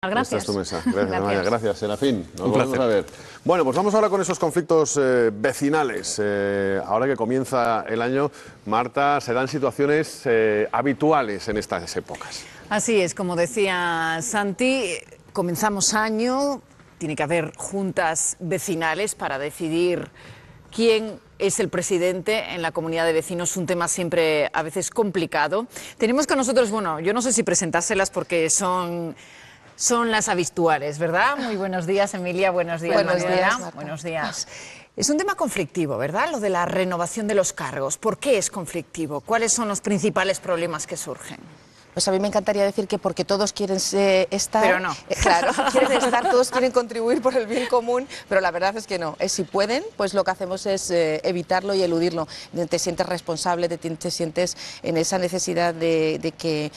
Gracias. Esta es tu mesa. Gracias, Amaya. Gracias, Serafín. Nos Un volvemos placer. a ver. Bueno, pues vamos ahora con esos conflictos vecinales. Ahora que comienza el año, Marta, se dan situaciones habituales en estas épocas. Así es, como decía Santi, comenzamos año, tiene que haber juntas vecinales para decidir quién es el presidente en la comunidad de vecinos, un tema siempre a veces complicado. Tenemos con nosotros, bueno, yo no sé si presentárselas porque son las habituales, ¿verdad? Muy buenos días, Emilia, buenos días, Buenos Mariana. días, Marta. Buenos días. Es un tema conflictivo, ¿verdad? Lo de la renovación de los cargos. ¿Por qué es conflictivo? ¿Cuáles son los principales problemas que surgen? Pues a mí me encantaría decir que porque todos quieren estar... Pero no. Claro, quieren estar, todos quieren contribuir por el bien común, pero la verdad es que no. Si pueden, pues lo que hacemos es evitarlo y eludirlo. Te sientes responsable, te sientes en esa necesidad de que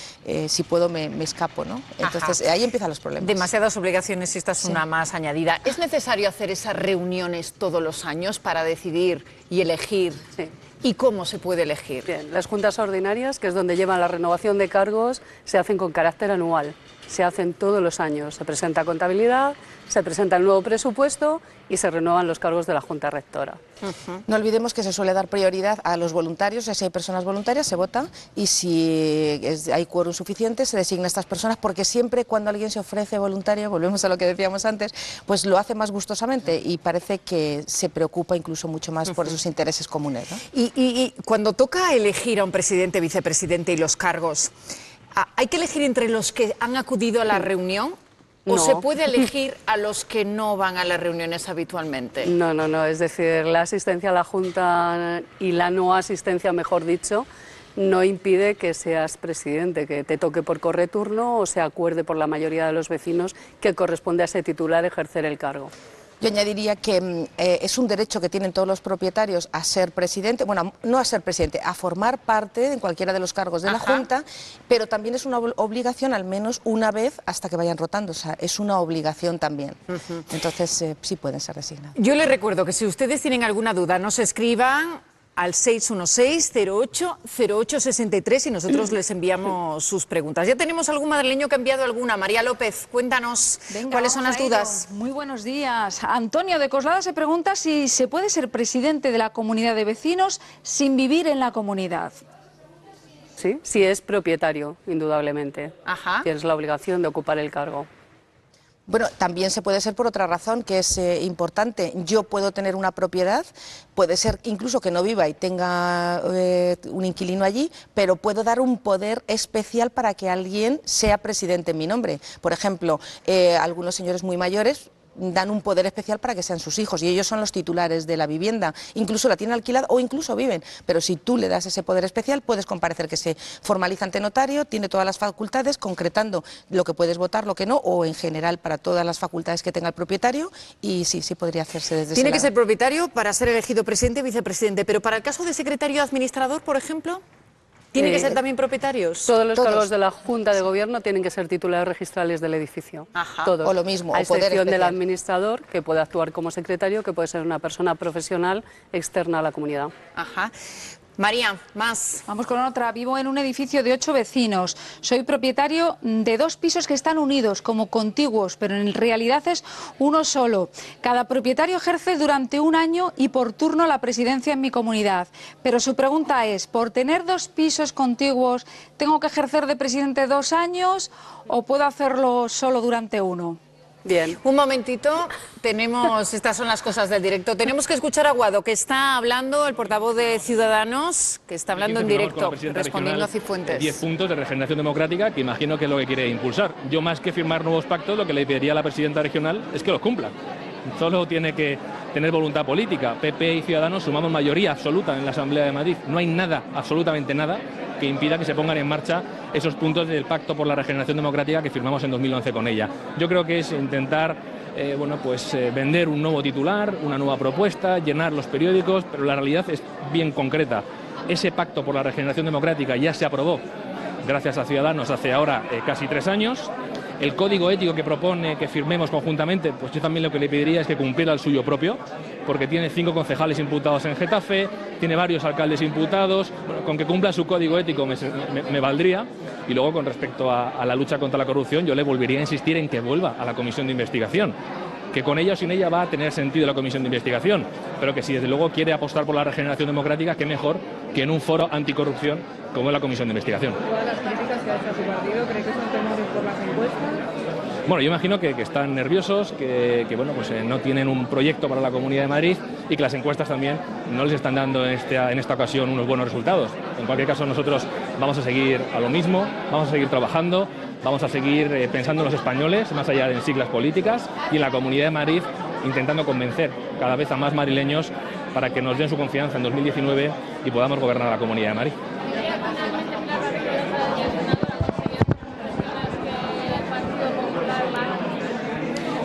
si puedo me escapo, ¿no? Entonces ahí empiezan los problemas. Demasiadas obligaciones y esta es una más añadida. ¿Es necesario hacer esas reuniones todos los años para decidir y elegir? Sí. ¿Y cómo se puede elegir? Bien, las juntas ordinarias, que es donde llevan la renovación de cargos, se hacen con carácter anual, se hacen todos los años. Se presenta contabilidad, se presenta el nuevo presupuesto y se renuevan los cargos de la Junta Rectora. No olvidemos que se suele dar prioridad a los voluntarios, si hay personas voluntarias se vota y si hay quórum suficiente se designa a estas personas, porque siempre cuando alguien se ofrece voluntario, volvemos a lo que decíamos antes, pues lo hace más gustosamente y parece que se preocupa incluso mucho más por esos intereses comunes, ¿no? Y cuando toca elegir a un presidente, vicepresidente y los cargos, ¿hay que elegir entre los que han acudido a la reunión? ¿O No. se puede elegir a los que no van a las reuniones habitualmente? No, es decir, la asistencia a la Junta y la no asistencia, mejor dicho, no impide que seas presidente, que te toque por correturno o se acuerde por la mayoría de los vecinos que corresponde a ese titular ejercer el cargo. Yo añadiría que es un derecho que tienen todos los propietarios a ser presidente, bueno, no a ser presidente, a formar parte en cualquiera de los cargos de la Junta, pero también es una obligación al menos una vez hasta que vayan rotando, o sea, es una obligación también. Entonces sí pueden ser designados. Yo les recuerdo que si ustedes tienen alguna duda, nos escriban al 616-08-0863 y nosotros les enviamos sus preguntas. Ya tenemos algún madrileño que ha enviado alguna. María López, cuéntanos cuáles son las dudas. Muy buenos días. Antonio de Coslada se pregunta si se puede ser presidente de la comunidad de vecinos sin vivir en la comunidad. Sí, si es propietario, indudablemente. Tienes la obligación de ocupar el cargo. Bueno, también se puede ser por otra razón que es importante. Yo puedo tener una propiedad, puede ser incluso que no viva y tenga un inquilino allí, pero puedo dar un poder especial para que alguien sea presidente en mi nombre. Por ejemplo, algunos señores muy mayores dan un poder especial para que sean sus hijos y ellos son los titulares de la vivienda, incluso la tienen alquilada o incluso viven, pero si tú le das ese poder especial puedes comparecer, que se formaliza ante notario, tiene todas las facultades concretando lo que puedes votar, lo que no, o en general para todas las facultades que tenga el propietario, y sí podría hacerse desde Tiene ese que ser propietario para ser elegido presidente y vicepresidente, pero para el caso de secretario administrador, por ejemplo, ¿tienen que ser también propietarios? Todos los cargos de la Junta de Gobierno tienen que ser titulares registrales del edificio. Todos. O lo mismo, a o poder excepción del especial. administrador, que puede actuar como secretario, que puede ser una persona profesional externa a la comunidad. María, más. Vamos con otra. Vivo en un edificio de 8 vecinos. Soy propietario de 2 pisos que están unidos como contiguos, pero en realidad es uno solo. Cada propietario ejerce durante un año y por turno la presidencia en mi comunidad. Pero su pregunta es, ¿por tener 2 pisos contiguos tengo que ejercer de presidente 2 años o puedo hacerlo solo durante uno? Bien. Un momentito, estas son las cosas del directo. Tenemos que escuchar a Guado, que está hablando, el portavoz de Ciudadanos, que está hablando en directo, respondiendo a Cifuentes. 10 puntos de regeneración democrática, que imagino que es lo que quiere impulsar. Yo, más que firmar nuevos pactos, lo que le pediría a la presidenta regional es que los cumpla. Solo tiene que tener voluntad política. PP y Ciudadanos sumamos mayoría absoluta en la Asamblea de Madrid. No hay nada, absolutamente nada, que impida que se pongan en marcha esos puntos del Pacto por la Regeneración Democrática que firmamos en 2011 con ella. Yo creo que es intentar vender un nuevo titular, una nueva propuesta, llenar los periódicos, pero la realidad es bien concreta. Ese Pacto por la Regeneración Democrática ya se aprobó gracias a Ciudadanos hace ahora casi 3 años. El código ético que propone que firmemos conjuntamente, pues yo también lo que le pediría es que cumpliera el suyo propio, porque tiene 5 concejales imputados en Getafe, tiene varios alcaldes imputados. Bueno, con que cumpla su código ético me valdría. Y luego, con respecto a la lucha contra la corrupción, yo le volvería a insistir en que vuelva a la comisión de investigación, que con ella o sin ella va a tener sentido la comisión de investigación, pero que si desde luego quiere apostar por la regeneración democrática, qué mejor que en un foro anticorrupción como es la comisión de investigación. ¿Todas las críticas que ha hecho a su partido cree que son temores por las encuestas? Bueno, yo imagino que están nerviosos, que bueno, pues no tienen un proyecto para la Comunidad de Madrid y que las encuestas también no les están dando en esta ocasión unos buenos resultados. En cualquier caso, nosotros vamos a seguir a lo mismo, vamos a seguir trabajando, vamos a seguir pensando en los españoles, más allá de en siglas políticas, y en la Comunidad de Madrid, intentando convencer cada vez a más madrileños para que nos den su confianza en 2019 y podamos gobernar la Comunidad de Madrid.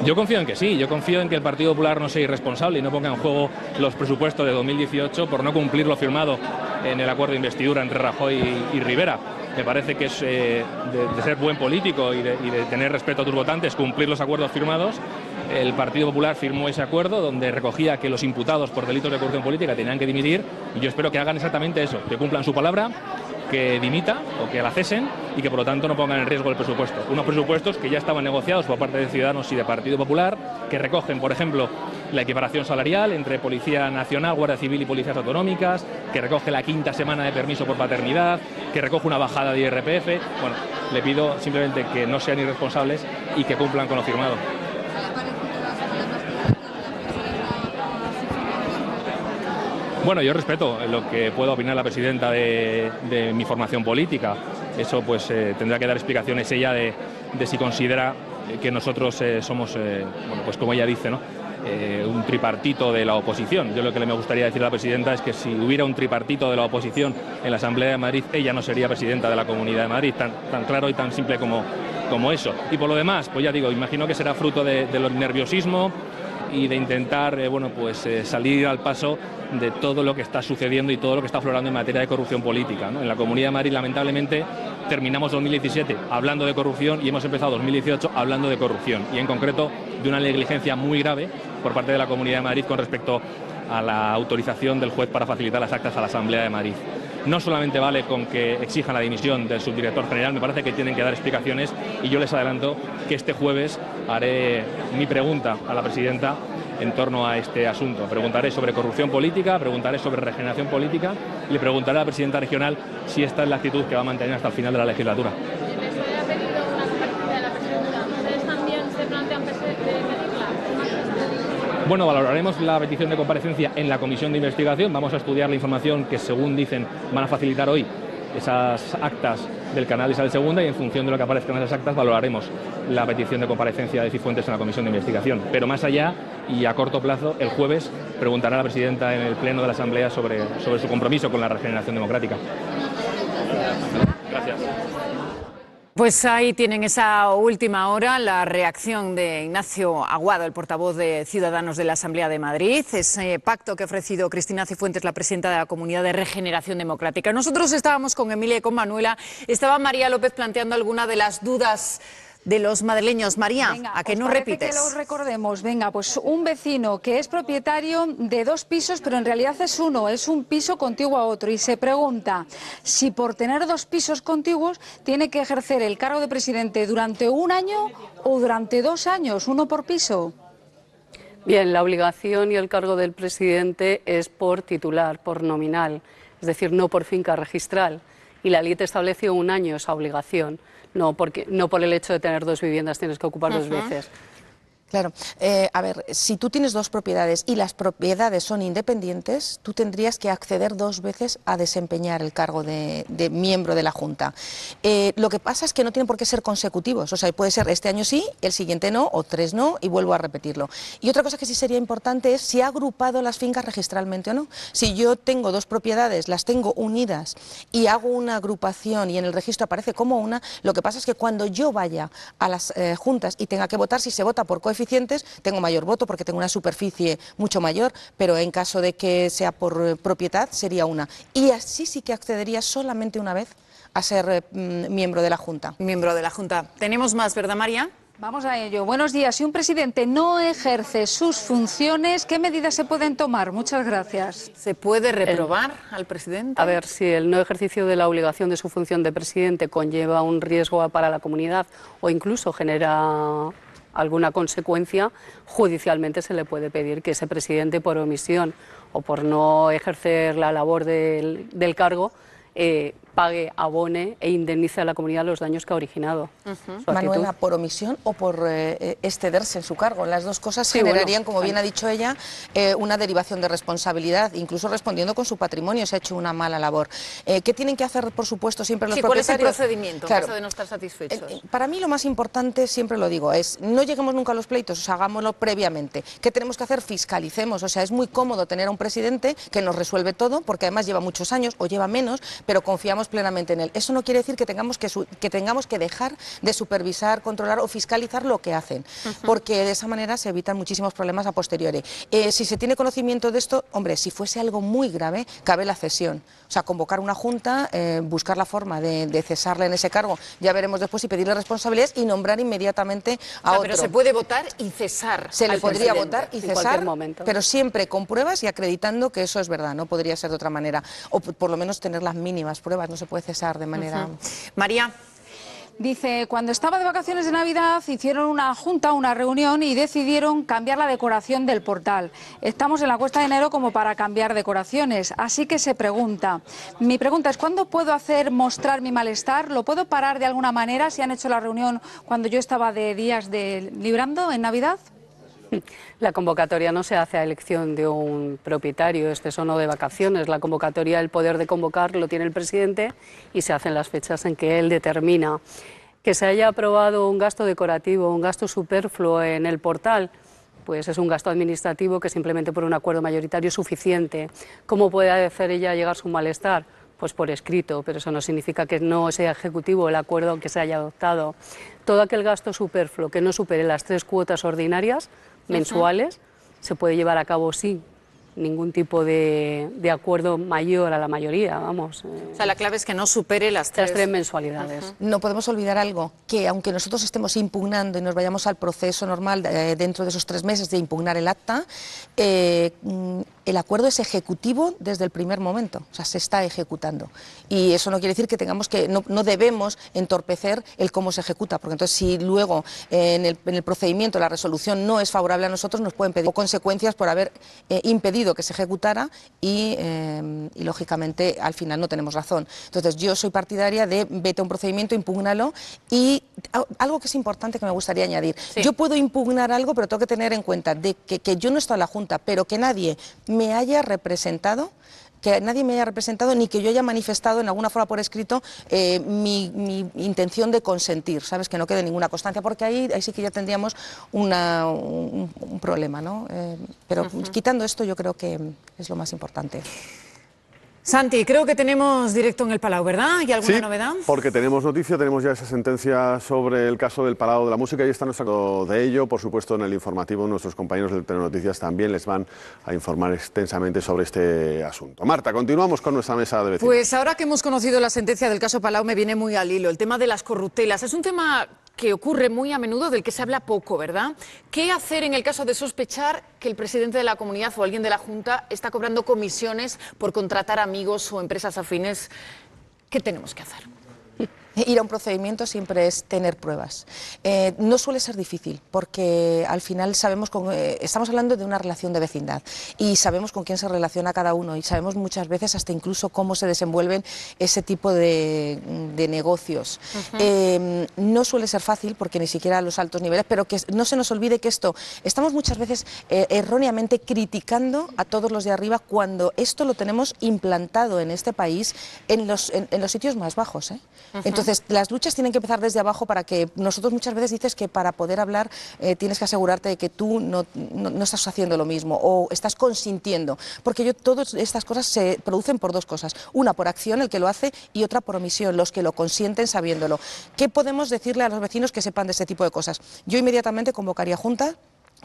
Yo confío en que sí, yo confío en que el Partido Popular no sea irresponsable y no ponga en juego los presupuestos de 2018 por no cumplir lo firmado en el acuerdo de investidura entre Rajoy y Rivera. Me parece que es de ser buen político y de tener respeto a tus votantes, cumplir los acuerdos firmados. El Partido Popular firmó ese acuerdo donde recogía que los imputados por delitos de corrupción política tenían que dimitir, y yo espero que hagan exactamente eso, que cumplan su palabra, que dimita o que la cesen y que por lo tanto no pongan en riesgo el presupuesto. Unos presupuestos que ya estaban negociados por parte de Ciudadanos y de Partido Popular, que recogen, por ejemplo, la equiparación salarial entre Policía Nacional, Guardia Civil y policías autonómicas, que recoge la 5ª semana de permiso por paternidad, que recoge una bajada de IRPF. Bueno, le pido simplemente que no sean irresponsables y que cumplan con lo firmado. Bueno, yo respeto lo que pueda opinar la presidenta de mi formación política. Eso pues tendrá que dar explicaciones ella de si considera que nosotros somos, bueno, pues como ella dice, ¿no? Un tripartito de la oposición. Yo lo que le me gustaría decir a la presidenta es que si hubiera un tripartito de la oposición en la Asamblea de Madrid, ella no sería presidenta de la Comunidad de Madrid, tan claro y tan simple como eso. Y por lo demás, pues ya digo, imagino que será fruto del nerviosismo y de intentar bueno, pues, salir al paso de todo lo que está sucediendo y todo lo que está aflorando en materia de corrupción política, ¿no? En la Comunidad de Madrid, lamentablemente, terminamos 2017 hablando de corrupción y hemos empezado 2018 hablando de corrupción, y en concreto de una negligencia muy grave por parte de la Comunidad de Madrid con respecto a la autorización del juez para facilitar las actas a la Asamblea de Madrid. No solamente vale con que exijan la dimisión del subdirector general, me parece que tienen que dar explicaciones, y yo les adelanto que este jueves haré mi pregunta a la presidenta en torno a este asunto. Preguntaré sobre corrupción política, preguntaré sobre regeneración política y le preguntaré a la presidenta regional si esta es la actitud que va a mantener hasta el final de la legislatura. Les ha pedido una comparecencia de la presidenta. ¿Ustedes también se plantean pedirla? Bueno, valoraremos la petición de comparecencia en la comisión de investigación. Vamos a estudiar la información que, según dicen, van a facilitar hoy esas actas del canal Isabel II, y en función de lo que aparezca en esas actas valoraremos la petición de comparecencia de Cifuentes en la comisión de investigación. Pero más allá y a corto plazo, el jueves preguntará a la presidenta en el pleno de la Asamblea sobre su compromiso con la regeneración democrática. Gracias. Pues ahí tienen esa última hora, la reacción de Ignacio Aguado, el portavoz de Ciudadanos de la Asamblea de Madrid, ese pacto que ha ofrecido Cristina Cifuentes, la presidenta de la Comunidad de Regeneración Democrática. Nosotros estábamos con Emilia y con Manuela, estaba María López planteando alguna de las dudas de los madrileños. María, venga, ¿a qué no repites? Que lo recordemos. Venga, pues un vecino que es propietario de 2 pisos, pero en realidad es uno, es un piso contiguo a otro, y se pregunta si por tener 2 pisos contiguos tiene que ejercer el cargo de presidente durante 1 año o durante 2 años, uno por piso. Bien, la obligación y el cargo del presidente es por titular, por nominal, es decir, no por finca registral, y la ley te estableció 1 año esa obligación. No por el hecho de tener 2 viviendas tienes que ocupar 2 veces. Claro, a ver, si tú tienes 2 propiedades y las propiedades son independientes, tú tendrías que acceder 2 veces a desempeñar el cargo de miembro de la Junta. Lo que pasa es que no tienen por qué ser consecutivos, o sea, puede ser este año sí, el siguiente no, o 3 no, y vuelvo a repetirlo. Y otra cosa que sí sería importante es si ha agrupado las fincas registralmente o no. Si yo tengo 2 propiedades, las tengo unidas y hago una agrupación y en el registro aparece como una, lo que pasa es que cuando yo vaya a las juntas y tenga que votar, si se vota por coeficientes, tengo mayor voto porque tengo una superficie mucho mayor, pero en caso de que sea por propiedad sería una. Y así sí que accedería solamente una vez a ser miembro de la Junta. Miembro de la Junta. Tenemos más, ¿verdad, María? Vamos a ello. Buenos días. Si un presidente no ejerce sus funciones, ¿qué medidas se pueden tomar? Muchas gracias. ¿Se puede reprobar al presidente? A ver, si el no ejercicio de la obligación de su función de presidente conlleva un riesgo para la comunidad o incluso genera alguna consecuencia, judicialmente se le puede pedir que ese presidente, por omisión o por no ejercer la labor del cargo, pague, abone e indemnice a la comunidad los daños que ha originado. Manuela, ¿por omisión o por excederse en su cargo? Las dos cosas generarían, como bien ha dicho ella, una derivación de responsabilidad, incluso respondiendo con su patrimonio, se ha hecho una mala labor. ¿Qué tienen que hacer, por supuesto, siempre los propietarios? ¿Cuál es el procedimiento en caso de no estar satisfechos? Para mí lo más importante, siempre lo digo, es no lleguemos nunca a los pleitos, o sea, hagámoslo previamente. ¿Qué tenemos que hacer? Fiscalicemos, o sea, es muy cómodo tener a un presidente que nos resuelve todo, porque además lleva muchos años o lleva menos, pero confiamos plenamente en él. Eso no quiere decir que tengamos que dejar de supervisar, controlar o fiscalizar lo que hacen, porque de esa manera se evitan muchísimos problemas a posteriori. Si se tiene conocimiento de esto, hombre, si fuese algo muy grave, cabe la cesión. O sea, convocar una junta, buscar la forma de cesarle en ese cargo, ya veremos después, y pedirle responsabilidades y nombrar inmediatamente a otro. Pero se puede votar y cesar. Se le podría votar y en cesar, cualquier momento, pero siempre con pruebas y acreditando que eso es verdad, no podría ser de otra manera, o por lo menos tener las mínimas pruebas, no se puede cesar de manera... María. Dice, cuando estaba de vacaciones de Navidad hicieron una junta, una reunión y decidieron cambiar la decoración del portal. Estamos en la cuesta de enero como para cambiar decoraciones, así que se pregunta. Mi pregunta es, ¿cuándo puedo mostrar mi malestar? ¿Lo puedo parar de alguna manera si han hecho la reunión cuando yo estaba de días de librando en Navidad? La convocatoria no se hace a elección de un propietario, o no de vacaciones. La convocatoria, el poder de convocar lo tiene el presidente y se hacen las fechas en que él determina. Que se haya aprobado un gasto decorativo, un gasto superfluo en el portal, pues es un gasto administrativo que simplemente por un acuerdo mayoritario es suficiente. ¿Cómo puede hacer ella llegar su malestar? Pues por escrito, pero eso no significa que no sea ejecutivo el acuerdo que se haya adoptado. Todo aquel gasto superfluo que no supere las 3 cuotas ordinarias mensuales se puede llevar a cabo sin ningún tipo de acuerdo mayor a la mayoría, vamos. O sea, la clave es que no supere las 3 mensualidades. No podemos olvidar algo, que aunque nosotros estemos impugnando y nos vayamos al proceso normal dentro de esos 3 meses de impugnar el acta, el acuerdo es ejecutivo desde el primer momento, o sea, se está ejecutando. Y eso no quiere decir que tengamos que, no debemos entorpecer el cómo se ejecuta, porque entonces si luego en el procedimiento la resolución no es favorable a nosotros, nos pueden pedir consecuencias por haber impedido que se ejecutara y lógicamente al final no tenemos razón. Entonces yo soy partidaria de vete a un procedimiento, impúgnalo, y algo que es importante que me gustaría añadir. Sí. Yo puedo impugnar algo, pero tengo que tener en cuenta de que yo no estoy en la Junta, pero que nadie me haya representado, ni que yo haya manifestado en alguna forma por escrito mi intención de consentir, ¿sabes? Que no quede ninguna constancia, porque ahí sí que ya tendríamos un problema, ¿no? Pero quitando esto yo creo que es lo más importante. Santi, creo que tenemos directo en el Palau, ¿verdad? ¿Y alguna novedad? Porque tenemos noticia, tenemos ya esa sentencia sobre el caso del Palau de la Música y está nuestro de ello, por supuesto, en el informativo. Nuestros compañeros de Telenoticias también les van a informar extensamente sobre este asunto. Marta, continuamos con nuestra mesa de vecinos. Pues ahora que hemos conocido la sentencia del caso Palau me viene muy al hilo el tema de las corruptelas. Es un tema que ocurre muy a menudo, del que se habla poco, ¿verdad? ¿Qué hacer en el caso de sospechar que el presidente de la comunidad o alguien de la Junta está cobrando comisiones por contratar amigos o empresas afines? ¿Qué tenemos que hacer? Ir a un procedimiento siempre es tener pruebas. No suele ser difícil, porque al final sabemos, estamos hablando de una relación de vecindad y sabemos con quién se relaciona cada uno y sabemos muchas veces hasta incluso cómo se desenvuelven ese tipo de negocios. No suele ser fácil, porque ni siquiera a los altos niveles, pero que no se nos olvide que estamos muchas veces erróneamente criticando a todos los de arriba, cuando esto lo tenemos implantado en este país en los sitios más bajos, ¿eh? Entonces, las luchas tienen que empezar desde abajo, para que nosotros muchas veces dices que para poder hablar tienes que asegurarte de que tú no estás haciendo lo mismo o estás consintiendo, porque todas estas cosas se producen por 2 cosas, una por acción, el que lo hace, y otra por omisión, los que lo consienten sabiéndolo. ¿Qué podemos decirle a los vecinos que sepan de este tipo de cosas? Yo inmediatamente convocaría junta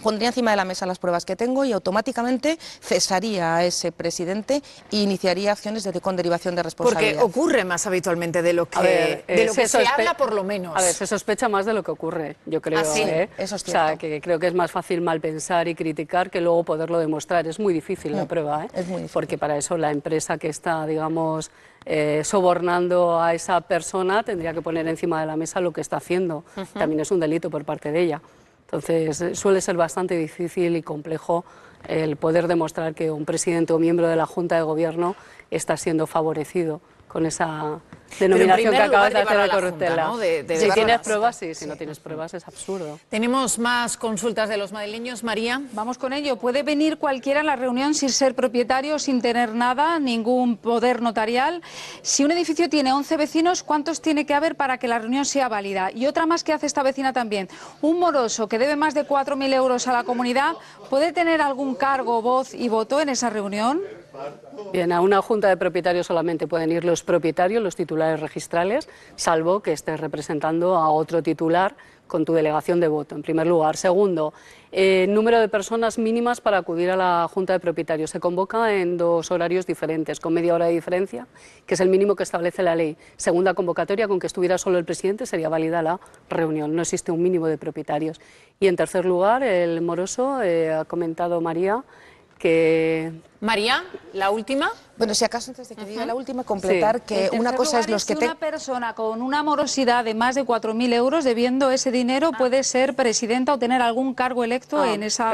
pondría encima de la mesa las pruebas que tengo y automáticamente cesaría a ese presidente e iniciaría acciones con derivación de responsabilidad. Porque ocurre más habitualmente de lo que, se habla, por lo menos. A ver, se sospecha más de lo que ocurre, yo creo. ¿Ah, sí? Eso es cierto. O sea, que creo que es más fácil mal pensar y criticar que luego poderlo demostrar. Es muy difícil la prueba, ¿eh? Es muy difícil. Porque para eso la empresa que está, digamos, sobornando a esa persona tendría que poner encima de la mesa lo que está haciendo. También es un delito por parte de ella. Entonces, suele ser bastante difícil y complejo el poder demostrar que un presidente o miembro de la Junta de Gobierno está siendo favorecido con esa denominación que acabas de hacer de corruptela. ¿no? Si tienes pruebas, sí. Si no tienes pruebas, es absurdo. Tenemos más consultas de los madrileños. María. Vamos con ello. Puede venir cualquiera a la reunión sin ser propietario, sin tener nada, ningún poder notarial. Si un edificio tiene 11 vecinos, ¿cuántos tiene que haber para que la reunión sea válida? Y otra más que hace esta vecina también. Un moroso que debe más de 4.000 euros a la comunidad, ¿puede tener algún cargo, voz y voto en esa reunión? Bien, a una junta de propietarios solamente pueden ir los propietarios, los titulares registrales, salvo que estés representando a otro titular con tu delegación de voto, en primer lugar. Segundo, número de personas mínimas para acudir a la junta de propietarios. Se convoca en 2 horarios diferentes, con media hora de diferencia, que es el mínimo que establece la ley. Segunda convocatoria, con que estuviera solo el presidente, sería válida la reunión. No existe un mínimo de propietarios. Y en tercer lugar, el moroso, ha comentado María, que... María, la última. Bueno, si acaso antes de que diga la última, completar que una cosa es los que... Si una persona con una morosidad de más de 4.000 euros debiendo ese dinero puede ser presidenta o tener algún cargo electo en esa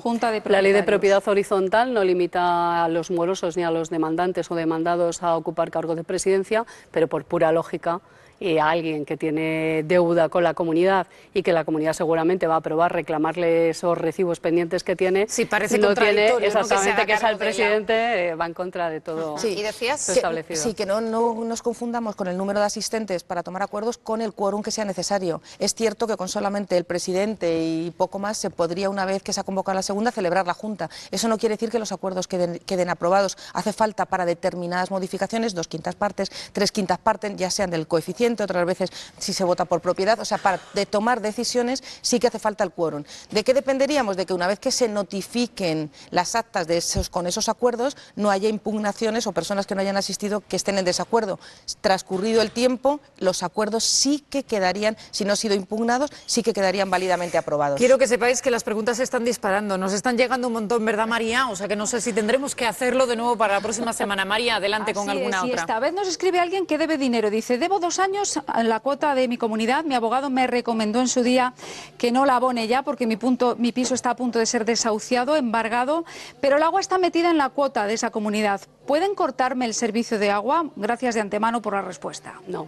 junta de propietarios. La ley de propiedad horizontal no limita a los morosos ni a los demandantes o demandados a ocupar cargos de presidencia, pero por pura lógica, y a alguien que tiene deuda con la comunidad y que la comunidad seguramente va a aprobar reclamarle esos recibos pendientes que tiene, sí, parece no tiene exactamente que sea el presidente, va en contra de todo sí. ¿Y decías? Lo establecido. Sí, que no nos confundamos con el número de asistentes para tomar acuerdos con el quórum que sea necesario. Es cierto que con solamente el presidente y poco más se podría, una vez que se ha convocado la segunda, celebrar la Junta. Eso no quiere decir que los acuerdos queden aprobados. Hace falta para determinadas modificaciones 2/5 partes, 3/5 partes, ya sean del coeficiente, otras veces si se vota por propiedad, o sea, para tomar decisiones sí que hace falta el quórum. ¿De qué dependeríamos? De que una vez que se notifiquen las actas con esos acuerdos, no haya impugnaciones o personas que no hayan asistido que estén en desacuerdo. Transcurrido el tiempo, los acuerdos sí que quedarían, si no han sido impugnados, sí que quedarían válidamente aprobados. Quiero que sepáis que las preguntas se están disparando, nos están llegando un montón, ¿verdad, María? O sea que no sé si tendremos que hacerlo de nuevo para la próxima semana. María, adelante con alguna otra. Esta vez nos escribe alguien que debe dinero. Dice, debo 2 años a la cuota de mi comunidad. Mi abogado me recomendó en su día que no la abone ya porque mi piso está a punto de ser desahuciado, embargado, pero el agua está metida en la cuota de esa comunidad. ¿Pueden cortarme el servicio de agua? Gracias de antemano por la respuesta. No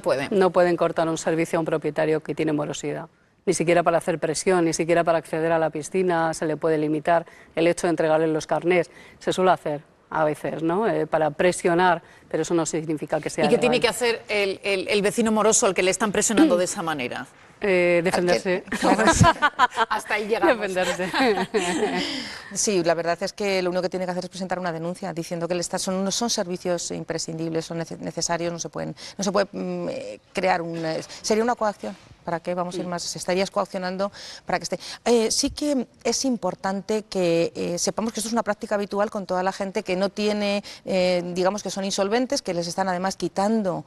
pueden. No pueden cortar un servicio a un propietario que tiene morosidad. Ni siquiera para hacer presión, ni siquiera para acceder a la piscina se le puede limitar el hecho de entregarle los carnés. Se suele hacer a veces, ¿no? Para presionar, pero eso no significa que sea ¿Y qué legal. tiene que hacer el vecino moroso al que le están presionando de esa manera? Defenderse. Hasta ahí llegamos. Defenderse. Sí, la verdad es que lo único que tiene que hacer es presentar una denuncia diciendo que no son servicios imprescindibles, son necesarios, no se puede crear sería una coacción. ¿Para qué vamos a ir más? Se estarías coaccionando para que esté. Sí que es importante que sepamos que esto es una práctica habitual con toda la gente que no tiene, digamos que son insolventes, que les están además quitando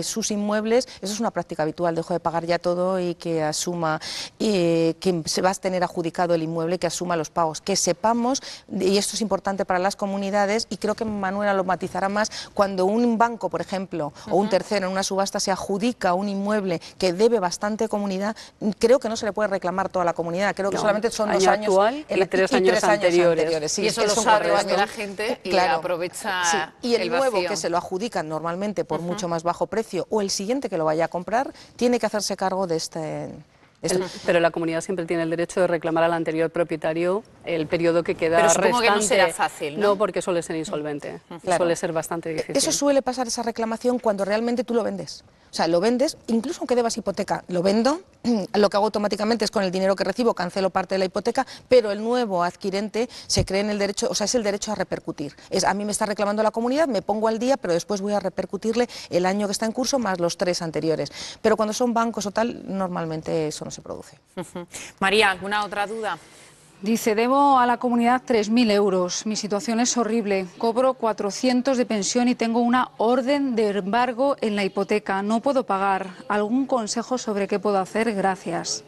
sus inmuebles. Eso es una práctica habitual, dejo de pagar ya todo y que asuma, que se va a tener adjudicado el inmueble, que asuma los pagos. Que sepamos, y esto es importante para las comunidades, y creo que Manuela lo matizará más, cuando un banco, por ejemplo, o un tercero en una subasta se adjudica un inmueble que debe bastante comunidad, creo que no se le puede reclamar toda la comunidad, creo que solamente son 2 años actual y 3 años anteriores. Sí, y eso lo sabe la gente y aprovecha y el nuevo vacío. Que se lo adjudican normalmente por mucho más bajo precio, o el siguiente que lo vaya a comprar, tiene que hacerse cargo de este... Pero la comunidad siempre tiene el derecho de reclamar al anterior propietario el periodo que queda restante. Pero supongo que no será fácil, ¿no? No, porque suele ser insolvente. Suele ser bastante difícil. Eso suele pasar, esa reclamación, cuando realmente tú lo vendes. O sea, lo vendes, incluso aunque debas hipoteca, lo vendo, lo que hago automáticamente es con el dinero que recibo cancelo parte de la hipoteca, pero el nuevo adquirente se cree en el derecho, o sea, es el derecho a repercutir. A mí me está reclamando la comunidad, me pongo al día, pero después voy a repercutirle el año que está en curso más los 3 anteriores. Pero cuando son bancos o tal, normalmente eso no se produce. María, ¿alguna otra duda? Dice, debo a la comunidad 3.000 euros. Mi situación es horrible. Cobro 400 de pensión y tengo una orden de embargo en la hipoteca. No puedo pagar. ¿Algún consejo sobre qué puedo hacer? Gracias.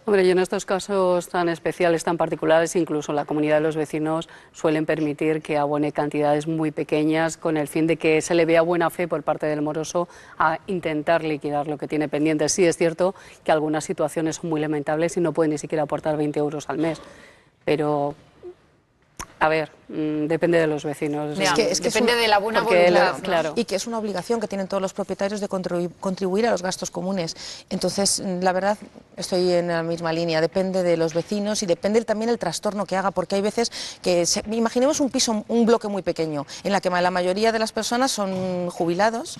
Hombre, y en estos casos tan especiales, tan particulares, incluso la comunidad de los vecinos suelen permitir que abone cantidades muy pequeñas con el fin de que se le vea buena fe por parte del moroso a intentar liquidar lo que tiene pendiente. Sí es cierto que algunas situaciones son muy lamentables y no puede ni siquiera aportar 20 euros al mes, pero... A ver, depende de los vecinos. Es que depende de la buena voluntad, ¿no? Claro. Y que es una obligación que tienen todos los propietarios de contribuir a los gastos comunes. Entonces, la verdad, estoy en la misma línea. Depende de los vecinos y depende también el trastorno que haga, porque hay veces que, imaginemos un piso, un bloque muy pequeño, en la que la mayoría de las personas son jubilados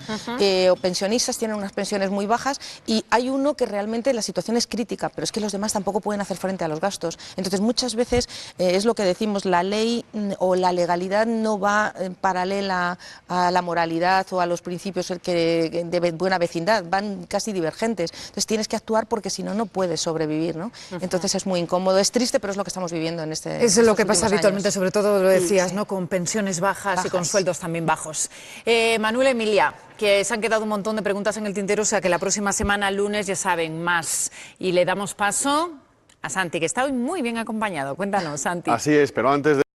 o pensionistas, tienen unas pensiones muy bajas, y hay uno que realmente la situación es crítica, pero es que los demás tampoco pueden hacer frente a los gastos. Entonces, muchas veces es lo que decimos, la ley o la legalidad no va paralela a la moralidad o a los principios de buena vecindad, van casi divergentes. Entonces tienes que actuar porque si no, no puedes sobrevivir, ¿no? Entonces es muy incómodo, es triste, pero es lo que estamos viviendo en este Es lo que pasa habitualmente, años. sobre todo lo decías, ¿no? Con pensiones bajas y con sueldos también bajos. Manuel, Emilia, que se han quedado un montón de preguntas en el tintero, o sea que la próxima semana, lunes, ya saben, más. Y le damos paso a Santi, que está hoy muy bien acompañado. Cuéntanos, Santi. Así es, pero antes de...